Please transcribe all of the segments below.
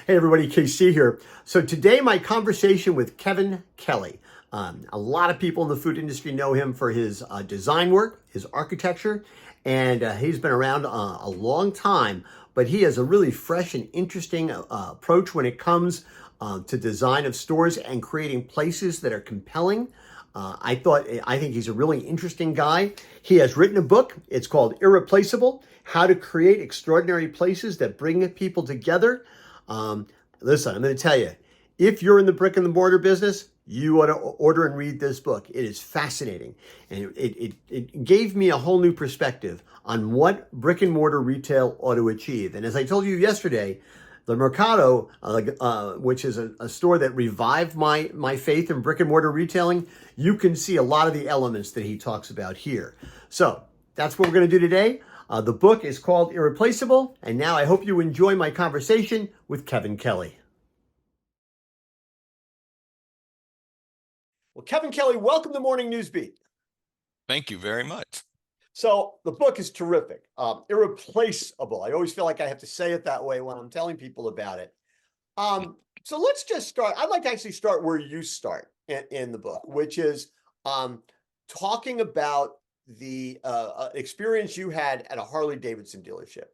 Hey everybody, KC here. So today my conversation with Kevin Kelley. A lot of people in the food industry know him for his design work, his architecture, and he's been around a long time, but he has a really fresh and interesting approach when it comes to design of stores and creating places that are compelling. I think he's a really interesting guy. He has written a book. It's called IrrePLACEable: How to Create Extraordinary Places That Bring People Together. Um, Listen, I'm going to tell you, if you're in the brick and the mortar business, you ought to order and read this book. It is fascinating. And it gave me a whole new perspective on what brick and mortar retail ought to achieve. And as I told you yesterday, the Mercado, which is a store that revived my faith in brick and mortar retailing, you can see a lot of the elements that he talks about here. So that's what we're going to do today. The book is called IrrePLACEable, and now I hope you enjoy my conversation with Kevin Kelley. Well, Kevin Kelley, welcome to Morning Newsbeat. Thank you very much. So the book is terrific, irreplaceable. I always feel like I have to say it that way when I'm telling people about it. So let's just start. I'd like to actually start where you start in the book, which is talking about the experience you had at a Harley Davidson dealership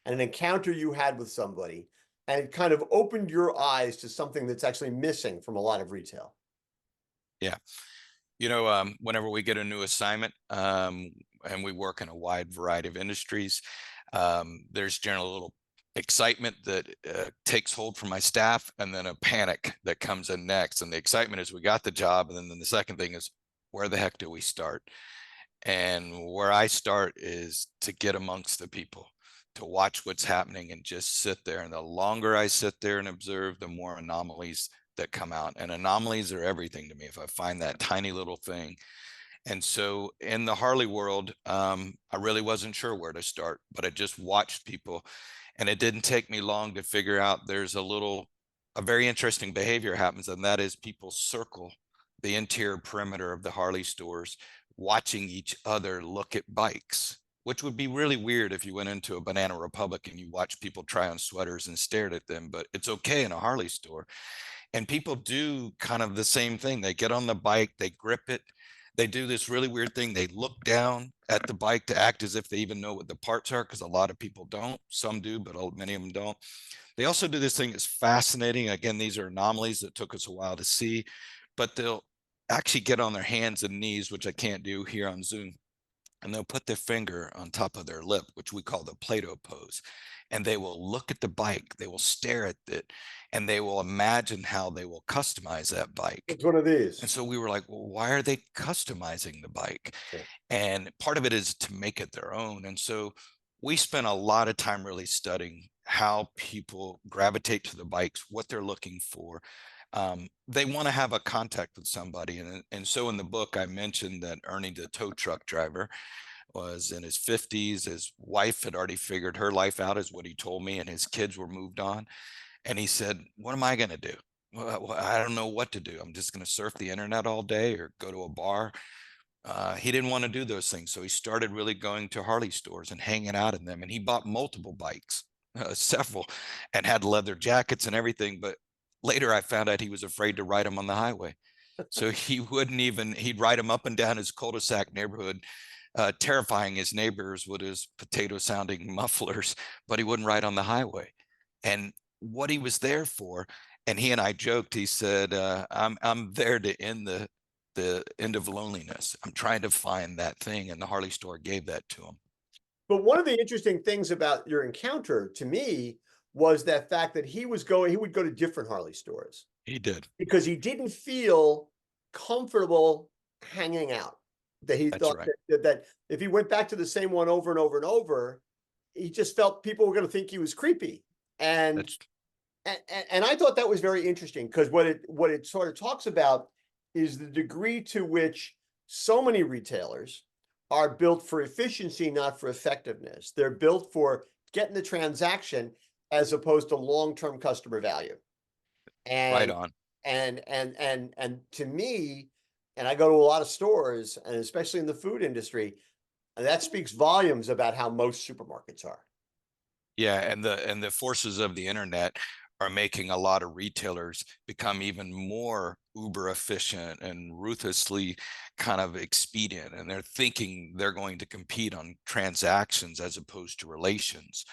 and an encounter you had with somebody, and it kind of opened your eyes to something that's actually missing from a lot of retail. Yeah. Whenever we get a new assignment, and we work in a wide variety of industries, there's generally a little excitement that takes hold from my staff, and then a panic that comes in next. And the excitement is we got the job, and then the second thing is, where the heck do we start? And where I start is to get amongst the people, to watch what's happening and just sit there. And the longer I sit there and observe, the more anomalies that come out. And anomalies are everything to me. If I find that tiny little thing. And so in the Harley world, I really wasn't sure where to start, but I just watched people. And it didn't take me long to figure out there's a very interesting behavior happens, and that is people circle the interior perimeter of the Harley stores, watching each other look at bikes, which would be really weird if you went into a Banana Republic and you watch people try on sweaters and stared at them, but it's okay in a Harley store. And people do kind of the same thing. They get on the bike, they grip it, they do this really weird thing. They look down at the bike to act as if they even know what the parts are, because a lot of people don't. Some do, but many of them don't. They also do this thing that's fascinating. Again, these are anomalies that took us a while to see, but they'll actually get on their hands and knees, which I can't do here on Zoom, and they'll put their finger on top of their lip, which we call the Plato pose. And they will look at the bike, they will stare at it, and they will imagine how they will customize that bike. It's one of these. And so we were like, well, why are they customizing the bike? Yeah. And part of it is to make it their own. And so we spent a lot of time really studying how people gravitate to the bikes, what they're looking for. They want to have a contact with somebody. And so in the book, I mentioned that Ernie, the tow truck driver, was in his 50s. His wife had already figured her life out, is what he told me, and his kids were moved on. And he said, what am I going to do? Well, I don't know what to do. I'm just going to surf the internet all day or go to a bar. He didn't want to do those things. So he started really going to Harley stores and hanging out in them. And he bought multiple bikes, several, and had leather jackets and everything. But later I found out he was afraid to ride them on the highway. So he'd ride them up and down his cul-de-sac neighborhood, terrifying his neighbors with his potato sounding mufflers, but he wouldn't ride on the highway. And what he was there for, and he and I joked, he said, I'm there to end the end of loneliness. I'm trying to find that thing. And the Harley store gave that to him. But one of the interesting things about your encounter to me was that fact that he would go to different Harley stores He did. because he didn't feel comfortable hanging out. That he That's thought right. that if he went back to the same one over and over and over, he just felt people were going to think he was creepy. And That's and I thought that was very interesting, because what it sort of talks about is the degree to which so many retailers are built for efficiency, not for effectiveness. They're built for getting the transaction as opposed to long-term customer value. right And on. and to me, and I go to a lot of stores, and especially in the food industry, and that speaks volumes about how most supermarkets are. Yeah, and the forces of the internet are making a lot of retailers become even more uber efficient and ruthlessly kind of expedient. And they're thinking they're going to compete on transactions as opposed to relations.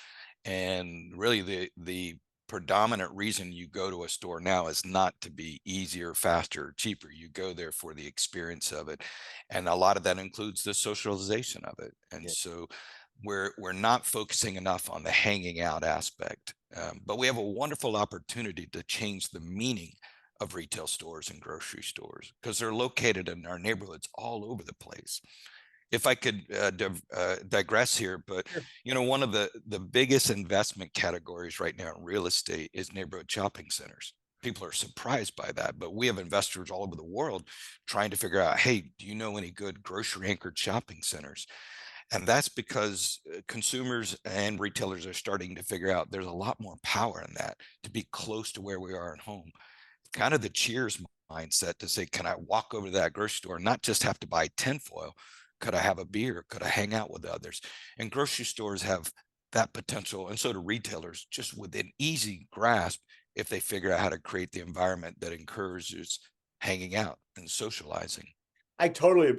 And really the predominant reason you go to a store now is not to be easier, faster, or cheaper. You go there for the experience of it. And a lot of that includes the socialization of it. And Yeah. so we're not focusing enough on the hanging out aspect. But we have a wonderful opportunity to change the meaning of retail stores and grocery stores because they're located in our neighborhoods all over the place. If I could digress here, but Sure. one of the biggest investment categories right now in real estate is neighborhood shopping centers. People are surprised by that, but we have investors all over the world trying to figure out, hey, do you know any good grocery anchored shopping centers? And that's because consumers and retailers are starting to figure out there's a lot more power in that to be close to where we are at home. Kind of the Cheers mindset to say, can I walk over to that grocery store and not just have to buy tinfoil? Could I have a beer? Could I hang out with others? And grocery stores have that potential, and so do retailers, just within easy grasp if they figure out how to create the environment that encourages hanging out and socializing. I totally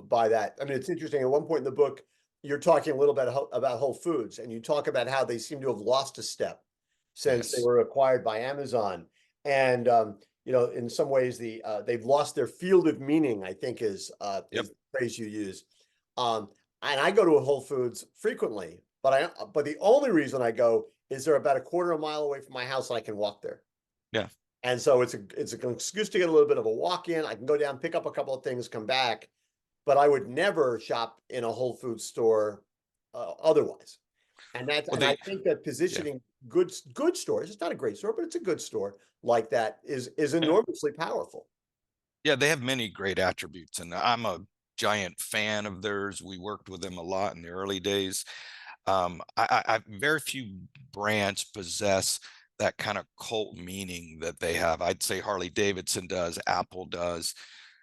buy that. I mean, it's interesting. At one point in the book, you're talking a little bit about Whole Foods, and you talk about how they seem to have lost a step since they Yes. were acquired by Amazon. And in some ways, they've lost their field of meaning, I think Yep. is the phrase you use. Um, and I go to a Whole Foods frequently, but the only reason I go is they're about a quarter of a mile away from my house, and I can walk there. Yeah. And so it's an excuse to get a little bit of a walk in. I can go down, pick up a couple of things, come back, but I would never shop in a Whole Foods store otherwise. Well, And I they, think that yeah. positioning good stores, it's not a great store, but it's a good store like that is Yeah. enormously powerful. Yeah, they have many great attributes, and I'm a giant fan of theirs. We worked with them a lot in the early days. Very few brands possess that kind of cult meaning that they have. I'd say Harley Davidson does, Apple does,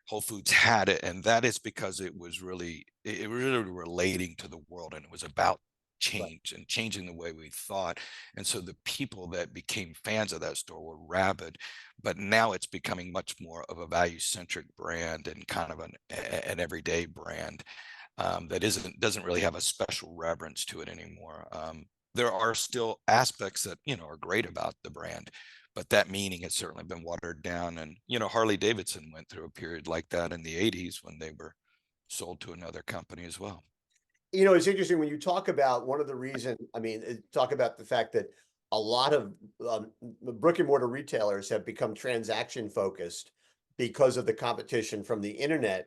Whole Foods had it, and that is because it was really relating to the world, and it was about Right. change and changing the way we thought. And so the people that became fans of that store were rabid, but now it's becoming much more of a value centric brand and kind of an everyday brand that doesn't really have a special reverence to it anymore. There are still aspects that are great about the brand, but that meaning has certainly been watered down. And Harley Davidson went through a period like that in the '80s when they were sold to another company as well. It's interesting when you talk about one of the reason, I mean, talk about the fact that a lot of brick and mortar retailers have become transaction focused because of the competition from the internet.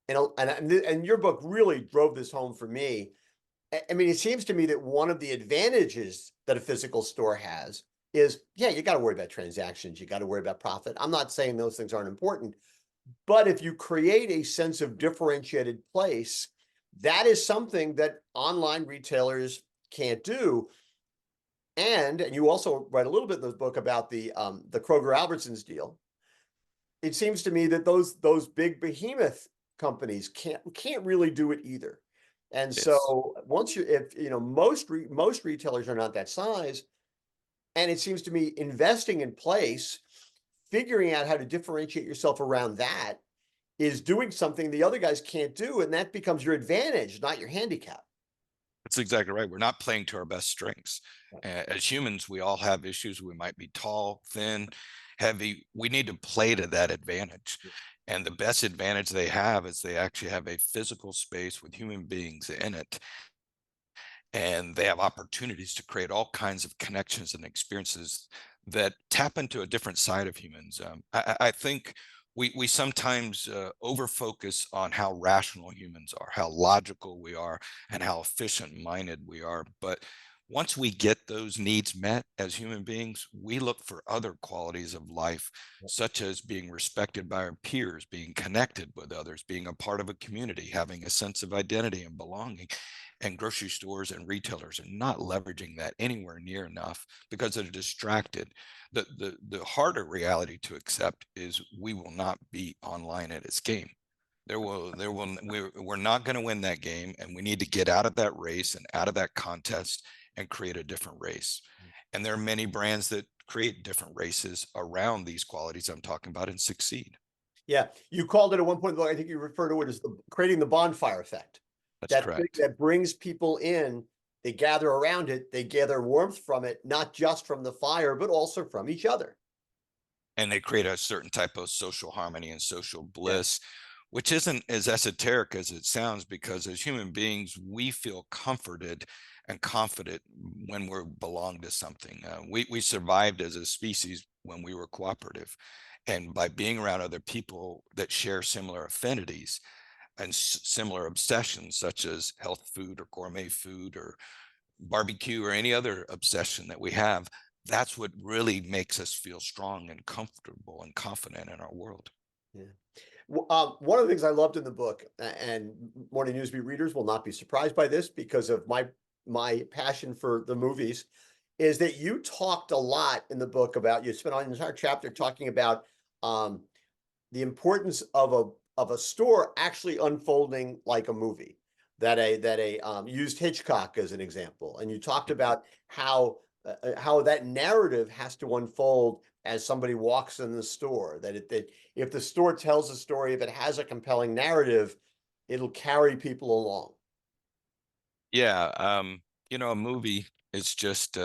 And your book really drove this home for me. I mean, it seems to me that one of the advantages that a physical store has is, yeah, you got to worry about transactions, you got to worry about profit. I'm not saying those things aren't important, but if you create a sense of differentiated place, that is something that online retailers can't do. And you also write a little bit in this book about the Kroger Albertsons deal. It seems to me that those big behemoth companies can't really do it either. And Yes. so once you if most retailers are not that size, and it seems to me investing in place, figuring out how to differentiate yourself around that is doing something the other guys can't do, and that becomes your advantage, not your handicap. That's exactly right. We're not playing to our best strengths. As humans, we all have issues. We might be tall, thin, heavy. We need to play to that advantage. And the best advantage they have is they actually have a physical space with human beings in it. And they have opportunities to create all kinds of connections and experiences that tap into a different side of humans. I think we sometimes over focus on how rational humans are, how logical we are, and how efficient minded we are. But once we get those needs met as human beings, we look for other qualities of life, such as being respected by our peers, being connected with others, being a part of a community, having a sense of identity and belonging. And grocery stores and retailers are not leveraging that anywhere near enough because they're distracted. The harder reality to accept is we will not be online at its game. We're not going to win that game, and we need to get out of that race and out of that contest and create a different race. And there are many brands that create different races around these qualities I'm talking about and succeed. Yeah, you called it at one point, I think you refer to it as creating the bonfire effect. That's That thing correct. that brings people in, they gather around it, they gather warmth from it, not just from the fire, but also from each other. And they create a certain type of social harmony and social Yeah, bliss, which isn't as esoteric as it sounds, because as human beings, we feel comforted and confident when we belong to something. We survived as a species when we were cooperative. And by being around other people that share similar affinities and similar obsessions, such as health food or gourmet food or barbecue or any other obsession that we have, that's what really makes us feel strong and comfortable and confident in our world. yeah. One of the things I loved in the book, and Morning Newsbeat readers will not be surprised by this because of my passion for the movies, is that you talked a lot in the book about, you spent an entire chapter talking about um, the importance of a store actually unfolding like a movie. That used Hitchcock as an example, and you talked about how that narrative has to unfold as somebody walks in the store. That if the store tells a story, if it has a compelling narrative, it'll carry people along. Yeah, a movie is just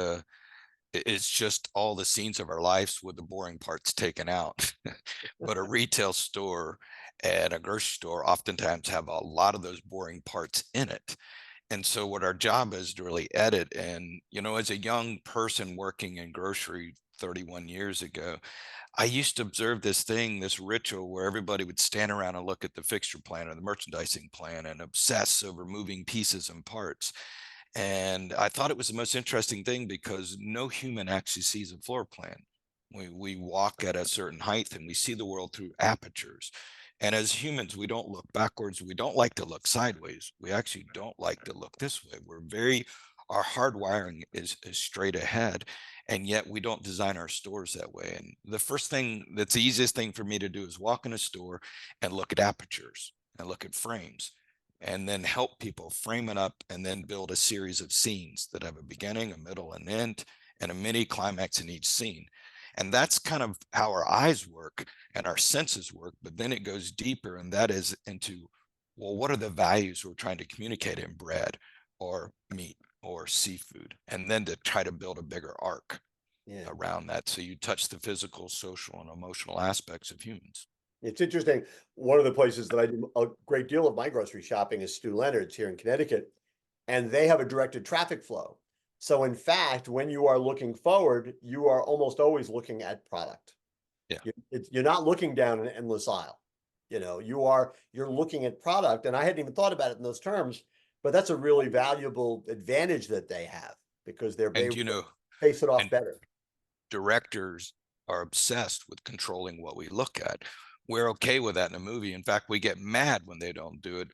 it's just all the scenes of our lives with the boring parts taken out. But a retail store and a grocery store oftentimes have a lot of those boring parts in it. And so what our job is to really edit. And as a young person working in grocery 31 years ago, I used to observe this ritual where everybody would stand around and look at the fixture plan or the merchandising plan and obsess over moving pieces and parts. And I thought it was the most interesting thing because no human actually sees a floor plan. We walk at a certain height and we see the world through apertures. And as humans, we don't look backwards. We don't like to look sideways. We actually don't like to look this way. Our hardwiring is straight ahead. And yet we don't design our stores that way. And the first thing that's the easiest thing for me to do is walk in a store and look at apertures and look at frames and then help people frame it up and then build a series of scenes that have a beginning, a middle, an end, and a mini climax in each scene. And that's kind of how our eyes work and our senses work. But then it goes deeper, and that is into, well, what are the values we're trying to communicate in bread or meat or seafood? And then to try to build a bigger arc Yeah. around that. So you touch the physical, social, and emotional aspects of humans. It's interesting. One of the places that I do a great deal of my grocery shopping is Stu Leonard's here in Connecticut, and they have a directed traffic flow. So in fact, when you are looking forward, you are almost always looking at product. Yeah. You're not looking down an endless aisle. You're looking at product, and I hadn't even thought about it in those terms, but that's a really valuable advantage that they have because they're And, able to face it off and better. directors are obsessed with controlling what we look at. We're okay with that in a movie. In fact, we get mad when they don't do it.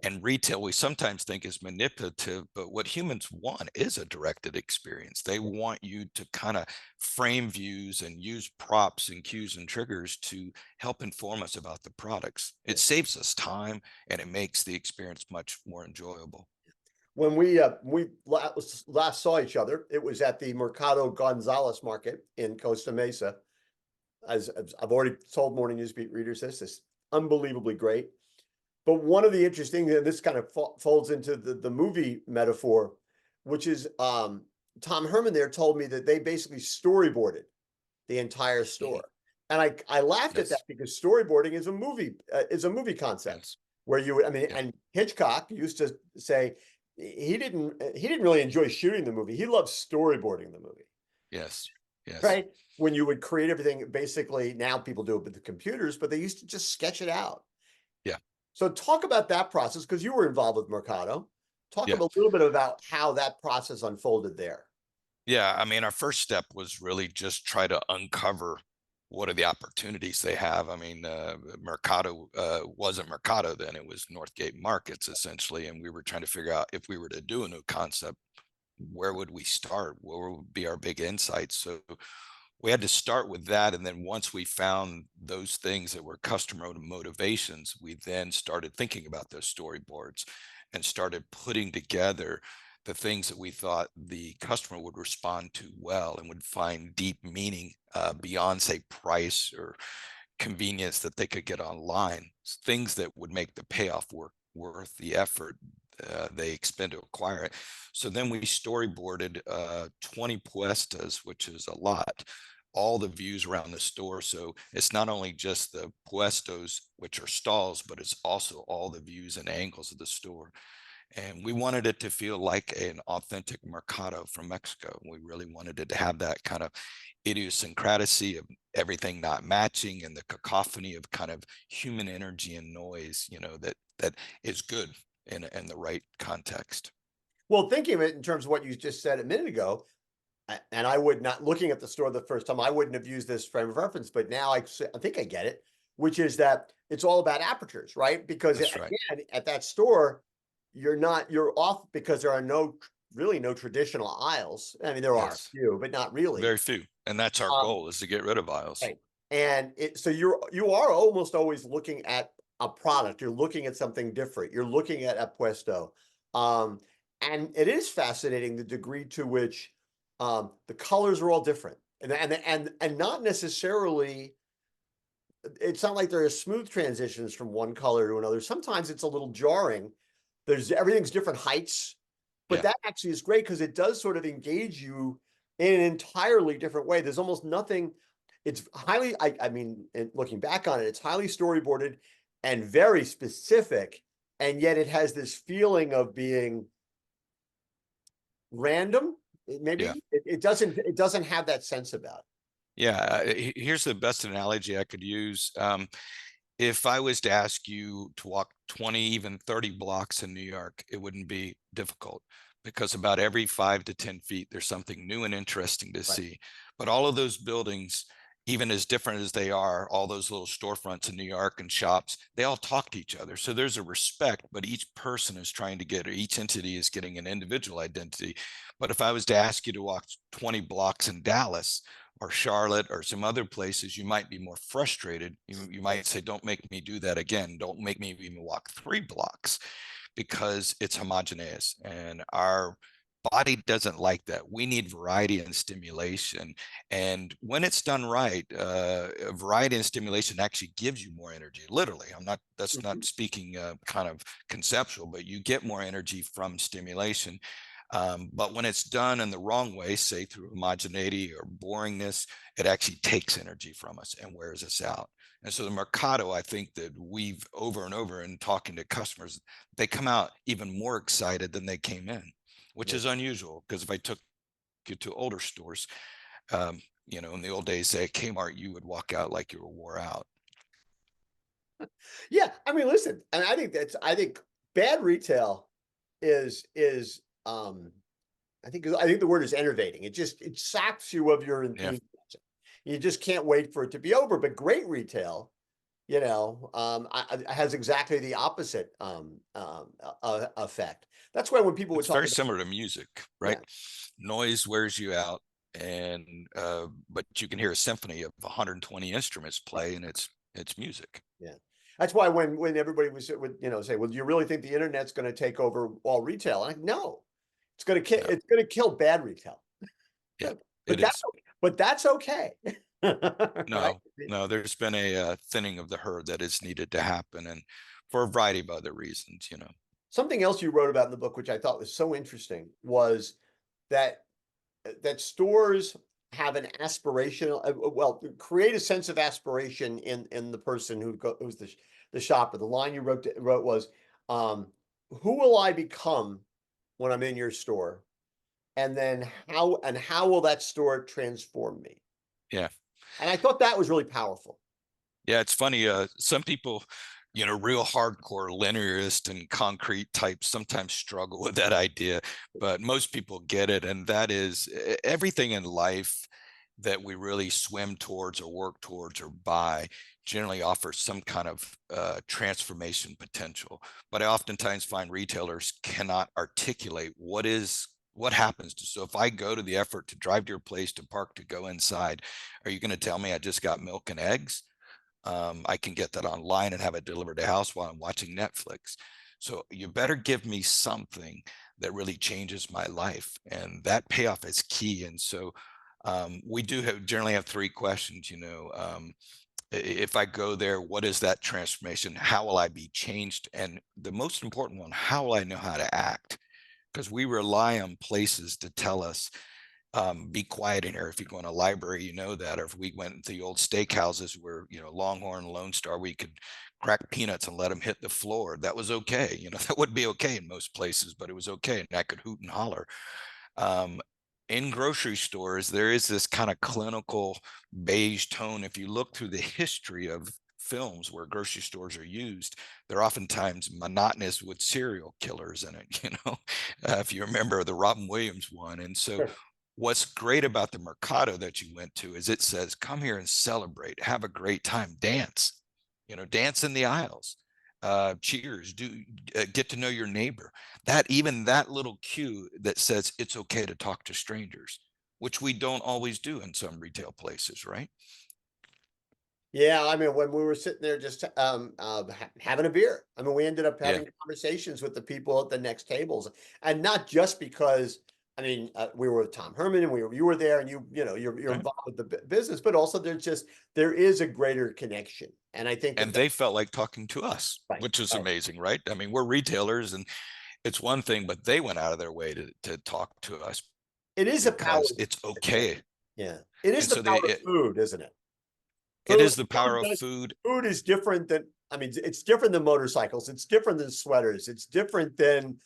And retail, we sometimes think is manipulative, but what humans want is a directed experience. They want you to kind of frame views and use props and cues and triggers to help inform us about the products. It saves us time and it makes the experience much more enjoyable. When we last saw each other, it was at the Mercado Gonzalez market in Costa Mesa. As I've already told Morning Newsbeat readers, this is unbelievably great. But one of the interesting, and this kind of folds into the movie metaphor, which is Tom Herman there told me that they basically storyboarded the entire Mhm. store, and I laughed at that Yes. because storyboarding is a movie concept Yes. where I mean, Yeah. and Hitchcock used to say he didn't really enjoy shooting the movie. He loved storyboarding the movie, Yes. Yes. right? When you would create everything, basically now people do it with the computers, but they used to just sketch it out. Yeah. So talk about that process because you were involved with Mercado. Talk Yeah. a little bit about how that process unfolded there. Yeah, I mean, our first step was really just try to uncover what are the opportunities they have. I mean, Mercado wasn't Mercado then; it was Northgate Markets essentially, and we were trying to figure out if we were to do a new concept, where would we start? What would be our big insights? So we had to start with that, and then once we found those things that were customer motivations, we then started thinking about those storyboards and started putting together the things that we thought the customer would respond to well and would find deep meaning beyond, say, price or convenience that they could get online. Things that would make the payoff worth the effort they expend to acquire it. So then we storyboarded 20 puestas, which is a lot, all the views around the store. So it's not only just the puestos, which are stalls, but it's also all the views and angles of the store. And we wanted it to feel like an authentic mercado from Mexico. We really wanted it to have that kind of idiosyncrasy of everything not matching and the cacophony of kind of human energy and noise, that is good in the right context. Well, thinking of it in terms of what you just said a minute ago, and I would not, looking at the store the first time, I wouldn't have used this frame of reference, but now I think I get it, which is that it's all about apertures, right? Because That's right. again, at that store, you're off because there are really no traditional aisles. I mean, there are a Yes. few, but not really. Very few. And that's our Um, goal, is to get rid of aisles. right. And so you are almost always looking at a product. You're looking at something different. You're looking at a puesto. Um, and it is fascinating the degree to which the colors are all different. And not necessarily, it's not like there are smooth transitions from one color to another. Sometimes it's a little jarring. Everything's different heights, but Yeah. that actually is great because it does sort of engage you in an entirely different way. There's almost nothing. It's highly, I mean, looking back on it, it's highly storyboarded and very specific, and yet it has this feeling of being random. Yeah. Maybe it doesn't have that sense about it. Yeah. Here's the best analogy I could use. If I was to ask you to walk 20, even 30 blocks in New York, it wouldn't be difficult, because about every 5 to 10 feet, there's something new and interesting to Right. see. But all of those buildings, even as different as they are, all those little storefronts in New York and shops, they all talk to each other. So there's a respect, but each person is trying to get, or each entity is getting an individual identity. But if I was to ask you to walk 20 blocks in Dallas or Charlotte or some other places, you might be more frustrated. You might say, don't make me do that again. Don't make me even walk 3 blocks, because it's homogeneous. And our body doesn't like that. We need variety and stimulation. And when it's done right, variety and stimulation actually gives you more energy. Literally, that's Mhm. not speaking kind of conceptual, but you get more energy from stimulation. But when it's done in the wrong way, say through homogeneity or boringness, it actually takes energy from us and wears us out. And so the Mercado, I think that we've over and over in talking to customers, they come out even more excited than they came in, which Yeah. is unusual, because if I took you to older stores, in the old days, say at Kmart, you would walk out like you were wore out. Yeah, I mean, listen, and I think bad retail is I think the word is enervating. It saps you of your Yeah, enthusiasm. You just can't wait for it to be over. But great retail, has exactly the opposite effect. That's why when people would it's talk very about, similar to music, right? yeah, Noise wears you out, and but you can hear a symphony of 120 instruments play, and it's music. yeah. That's why when everybody would say, well, do you really think the internet's going to take over all retail? And no, No, it's going to kill bad retail. yeah, But it is. that's okay. Right? No, no, there's been a thinning of the herd that is needed to happen, and for a variety of other reasons. Something else you wrote about in the book, which I thought was so interesting, was that stores have an aspirational, well, create a sense of aspiration in the person who's the shopper. The line you wrote was, "Who will I become when I'm in your store, and then how will that store transform me?" Yeah. And I thought that was really powerful. Yeah, it's funny. Some people, real hardcore linearist and concrete types sometimes struggle with that idea, but most people get it. And that is everything in life that we really swim towards or work towards or buy generally offers some kind of transformation potential. But I oftentimes find retailers cannot articulate what happens to. So if I go to the effort to drive to your place, to park, to go inside, are you going to tell me I just got milk and eggs? I can get that online and have it delivered to house while I'm watching Netflix. So you better give me something that really changes my life. And that payoff is key. And so we do generally have three questions, if I go there, what is that transformation? How will I be changed? And the most important one, how will I know how to act? Because we rely on places to tell us, be quiet in here. If you go in a library, you know that. Or if we went to the old steakhouses where, Longhorn, Lone Star, we could crack peanuts and let them hit the floor. That was okay. That would be okay in most places, but it was okay. And I could hoot and holler. Um, in grocery stores, there is this kind of clinical beige tone. If you look through the history of films where grocery stores are used, they're oftentimes monotonous with serial killers in it, if you remember the Robin Williams one. And so Sure. what's great about the Mercado that you went to is it says, come here and celebrate, have a great time, dance, dance in the aisles, cheers, get to know your neighbor. Even that little cue that says it's okay to talk to strangers, which we don't always do in some retail places, right? Yeah, I mean, when we were sitting there just having a beer, I mean, we ended up Yeah, having conversations with the people at the next tables, and not just because, I mean, we were with Tom Herman, and you were there, and you're right. involved with the business, but also there is a greater connection, and I think And that they felt like talking to us, right, which is right. amazing, right? I mean, we're retailers and it's one thing, but they went out of their way to talk to us It is a power. because it's okay. Yeah, it is And the so power of food, isn't it? it Food, is the food power of does, food. food is different than, I mean, it's different than motorcycles. It's different than sweaters. It's different than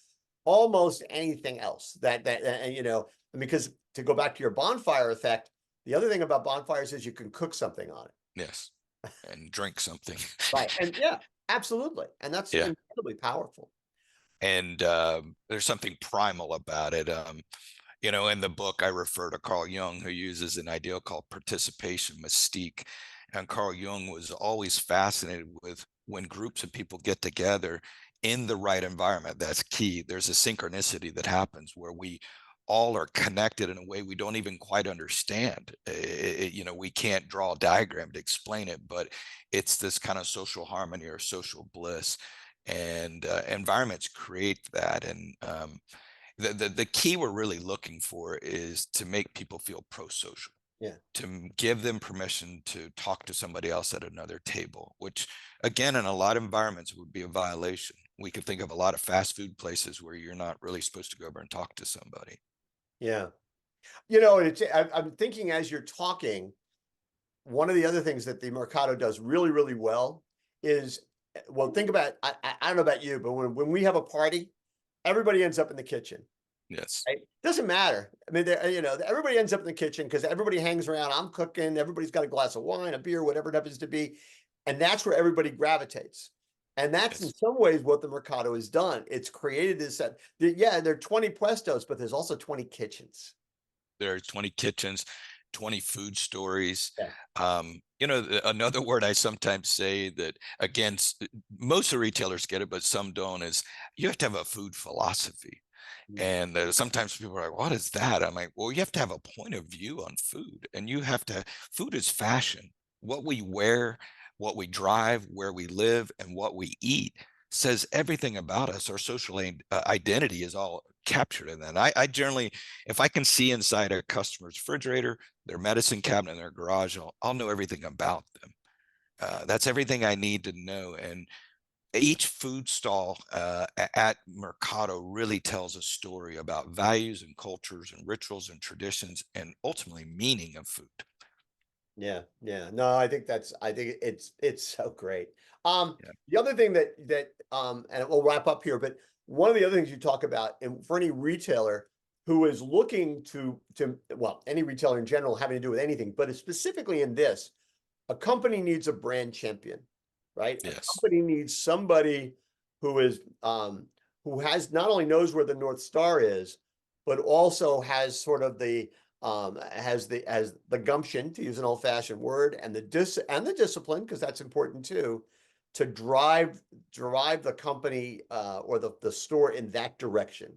almost anything else because to go back to your bonfire effect, the other thing about bonfires is you can cook something on it. Yes. And drink something. Right. And yeah, absolutely. And that's Yeah. incredibly powerful. And there's something primal about it. In the book, I refer to Carl Jung, who uses an idea called participation mystique. And Carl Jung was always fascinated with when groups of people get together in the right environment. That's key. There's a synchronicity that happens where we all are connected in a way we don't even quite understand. We can't draw a diagram to explain it, but it's this kind of social harmony or social bliss. And environments create that. And the key we're really looking for is to make people feel pro-social, Yeah. to give them permission to talk to somebody else at another table, which again, in a lot of environments would be a violation. We could think of a lot of fast food places where you're not really supposed to go over and talk to somebody. Yeah. I'm thinking as you're talking, one of the other things that the Mercado does really, really well is, well, think about, I don't know about you, but when we have a party, everybody ends up in the kitchen. Yes. Right? Doesn't matter. I mean, everybody ends up in the kitchen because everybody hangs around. I'm cooking. Everybody's got a glass of wine, a beer, whatever it happens to be, and that's where everybody gravitates. And that's in Yes. some ways what the Mercado has done. It's created this. Yeah, there are 20 puestos, but there's also 20 kitchens. There are 20 kitchens, 20 food stories. Yeah. Another word I sometimes say that, again, most of the retailers get it, but some don't, is you have to have a food philosophy. Mm. And sometimes people are like, what is that? I'm like, well, you have to have a point of view on food. And food is fashion. What we wear, what we drive, where we live, and what we eat says everything about us. Our social identity is all captured in that. I generally, if I can see inside a customer's refrigerator, their medicine cabinet, in their garage, I'll know everything about them. That's everything I need to know. And each food stall at Mercado really tells a story about values and cultures and rituals and traditions and ultimately meaning of food. Yeah, yeah. No, I think it's so great. Yeah. The other thing and we'll wrap up here, but one of the other things you talk about, and for any retailer who is looking well, any retailer in general having to do with anything, but specifically in this, a company needs a brand champion, right? A Yes. company needs somebody who is who has not only knows where the North Star is, but also has sort of has the gumption, to use an old-fashioned word, and the discipline, because that's important too, to drive the company or the store in that direction.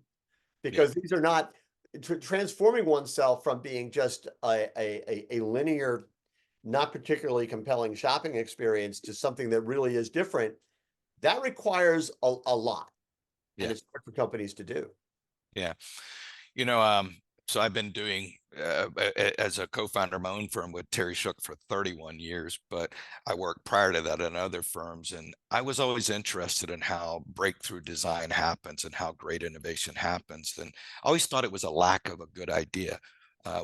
Yeah. Because these are not transforming oneself from being just a linear, not particularly compelling shopping experience to something that really is different. That requires a lot, and Yeah. it's hard for companies to do. Yeah. You know, so I've been doing as a co-founder of my own firm with Terry Shook for 31 years, but I worked prior to that in other firms, and I was always interested in how breakthrough design happens and how great innovation happens. And I always thought it was a lack of a good idea.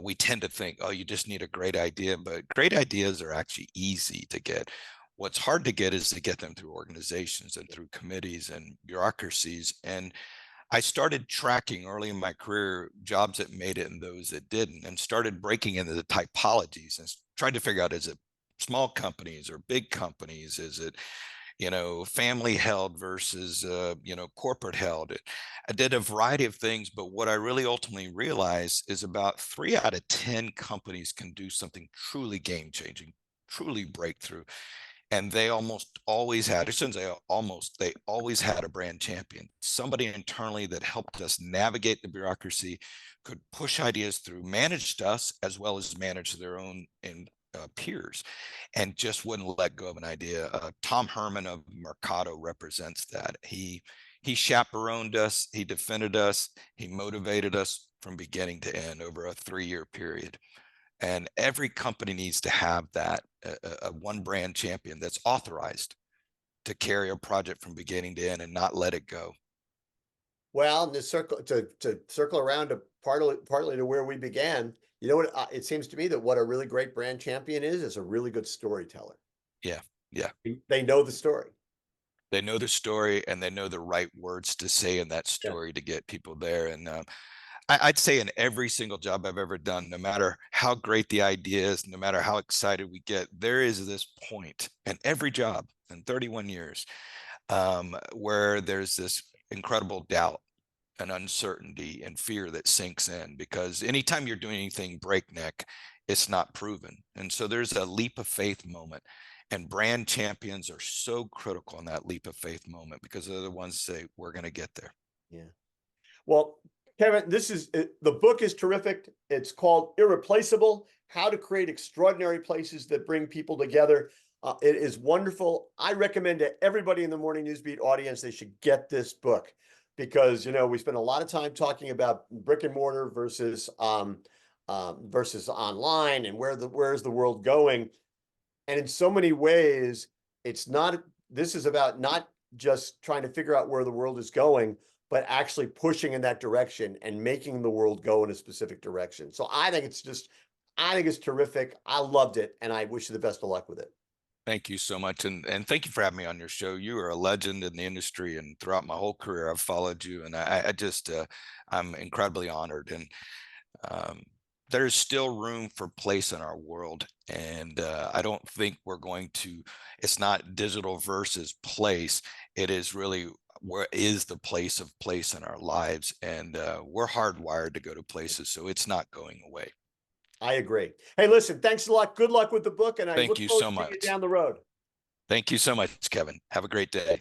We tend to think, oh, you just need a great idea, but great ideas are actually easy to get. What's hard to get is to get them through organizations and through committees and bureaucracies. And I started tracking early in my career jobs that made it and those that didn't, and started breaking into the typologies and tried to figure out, is it small companies or big companies? Is it, family held versus, corporate held? I did a variety of things, but what I really ultimately realized is about 3 out of 10 companies can do something truly game changing, truly breakthrough. And they almost always had, I shouldn't say almost, they always had a brand champion, somebody internally that helped us navigate the bureaucracy, could push ideas through, managed us as well as manage their own peers, and just wouldn't let go of an idea. Tom Herman of Mercado represents that. He chaperoned us, he defended us, he motivated us from beginning to end over a 3-year period. And every company needs to have that, a one brand champion that's authorized to carry a project from beginning to end and not let it go. Well, and to circle around to partly to where we began, you know what? It seems to me that what a really great brand champion is a really good storyteller. Yeah. Yeah. They know the story. They know the story and they know the right words to say in that Yeah. story to get people there. And I'd say in every single job I've ever done, no matter how great the idea is, no matter how excited we get, there is this point in every job in 31 years where there's this incredible doubt and uncertainty and fear that sinks in, because anytime you're doing anything breakneck, it's not proven. And so there's a leap of faith moment. And brand champions are so critical in that leap of faith moment because they're the ones that say, we're going to get there. Yeah. Well, Kevin, the book is terrific. It's called IrrePLACEable: How to Create Extraordinary Places That Bring People Together. It is wonderful. I recommend to everybody in the Morning Newsbeat audience they should get this book, because we spend a lot of time talking about brick and mortar versus versus online, and where's the world going. And in so many ways, this is about not just trying to figure out where the world is going, but actually pushing in that direction and making the world go in a specific direction. So I think it's terrific. I loved it, and I wish you the best of luck with it. Thank you so much. And thank you for having me on your show. You are a legend in the industry, and throughout my whole career, I've followed you, and I just, I'm incredibly honored. And um, there's still room for place in our world. And I don't think we're going to, it's not digital versus place. It is really, where is the place of place in our lives? And we're hardwired to go to places, so it's not going away. I agree. Hey, listen, thanks a lot. Good luck with the book, and I Thank look you forward so to seeing you much. down the road. Thank you so much, Kevin. Have a great day.